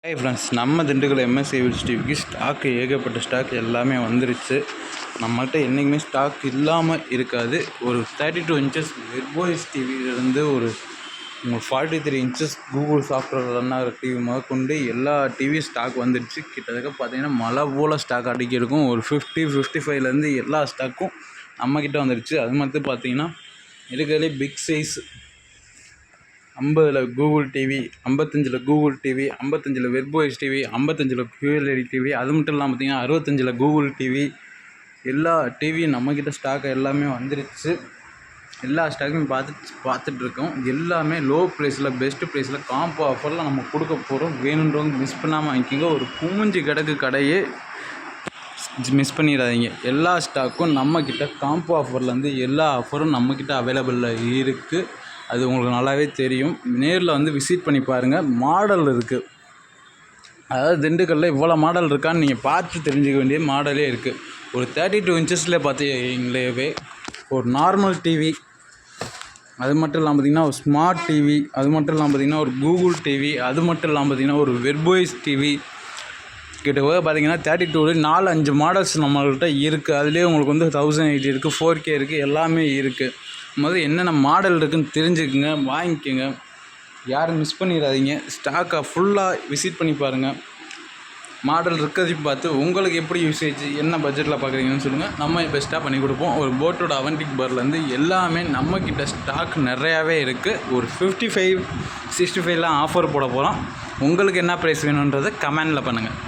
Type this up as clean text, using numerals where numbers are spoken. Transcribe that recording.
Hi friends, நம்ம Dindigul MS ஏவில்ஸ் டிவிக்கு stock ஏகப்பட்ட ஸ்டாக் எல்லாமே வந்துருச்சு. நம்மள்கிட்ட என்றைக்குமே ஸ்டாக் இல்லாமல் இருக்காது. ஒரு 32 இன்ச்சஸ் வெர்போய்ஸ் டிவியிலேருந்து ஒரு 43 இன்ச்சஸ் கூகுள் சாஃப்ட்வேர் ரன் ஆகிற டிவி முதற்கொண்டு எல்லா டிவியும் ஸ்டாக் வந்துடுச்சு. கிட்டத்தட்ட பார்த்தீங்கன்னா மழை போல் ஸ்டாக் அடிக்கி இருக்கும். ஒரு 55 எல்லா ஸ்டாக்கும் நம்மக்கிட்ட வந்துடுச்சு. அது மட்டும் பார்த்தீங்கன்னா இருக்கிறதுலே big size 50 Google TV, 55 Google TV, 55 வெர்போய்ஸ் டிவி, 55 QLED டிவி, அது மட்டும் இல்லாமல் பார்த்தீங்கன்னா 65 கூகுள் டிவி, எல்லா டிவியும் நம்மக்கிட்ட ஸ்டாக் எல்லாமே வந்துருச்சு. எல்லா ஸ்டாக்கையும் பார்த்துட்ருக்கோம். எல்லாமே லோ ப்ரைஸில், பெஸ்ட்டு ப்ரைஸில், காம்போ ஆஃபரில் நம்ம கொடுக்க போகிறோம். வேணுன்றவங்க மிஸ் பண்ணாமல் வாங்கிக்கிங்க. ஒரு குமிஞ்சு கிடக்கு கடையே, மிஸ் பண்ணிடாதீங்க. எல்லா ஸ்டாக்கும் நம்மக்கிட்ட காம்போ ஆஃபர்லேருந்து எல்லா ஆஃபரும் நம்மக்கிட்ட அவைலபிளில் இருக்குது. அது உங்களுக்கு நல்லாவே தெரியும். நேரில் வந்து விசிட் பண்ணி பாருங்கள். மாடல் இருக்குது, அதாவது திண்டுக்கல்லில் இவ்வளோ மாடல் இருக்கான்னு நீங்கள் பார்த்து தெரிஞ்சுக்க வேண்டிய மாடலே இருக்குது. ஒரு 32 இன்ச்சஸில் பார்த்தீங்களே ஒரு நார்மல் டிவி, அது மட்டும் இல்லாமல் பார்த்திங்கன்னா ஒரு ஸ்மார்ட் டிவி, அது மட்டும் இல்லாமல் பார்த்திங்கன்னா ஒரு கூகுள் டிவி, அது மட்டும் இல்லாமல் பார்த்திங்கன்னா ஒரு வெர்போய்ஸ் டிவி, கிட்டத்தட்ட பார்த்தீங்கன்னா 32 4-5 மாடல்ஸ் நம்மள்கிட்ட இருக்குது. அதுலேயே உங்களுக்கு வந்து 1080 இருக்குது, 4K இருக்குது, எல்லாமே இருக்குது. முதல்ல என்னென்ன மாடல் இருக்குதுன்னு தெரிஞ்சுக்குங்க, வாங்கிக்கோங்க. யாரும் மிஸ் பண்ணிடாதீங்க. ஸ்டாக்கை ஃபுல்லாக விசிட் பண்ணி பாருங்கள். மாடல் இருக்கிறதையும் பார்த்து உங்களுக்கு எப்படி யூசேஜ், என்ன பட்ஜெட்டில் பார்க்குறீங்கன்னு சொல்லுங்கள். நம்ம பெஸ்ட்டாக பண்ணி கொடுப்போம். ஒரு போட்டோட அவென்டிக் பார்லேருந்து எல்லாமே நம்மக்கிட்ட ஸ்டாக் நிறையாவே இருக்குது. ஒரு 55 65 ஆஃபர் போட போகிறோம். உங்களுக்கு என்ன ப்ரைஸ் வேணுன்றதை கமெண்டில் பண்ணுங்கள்.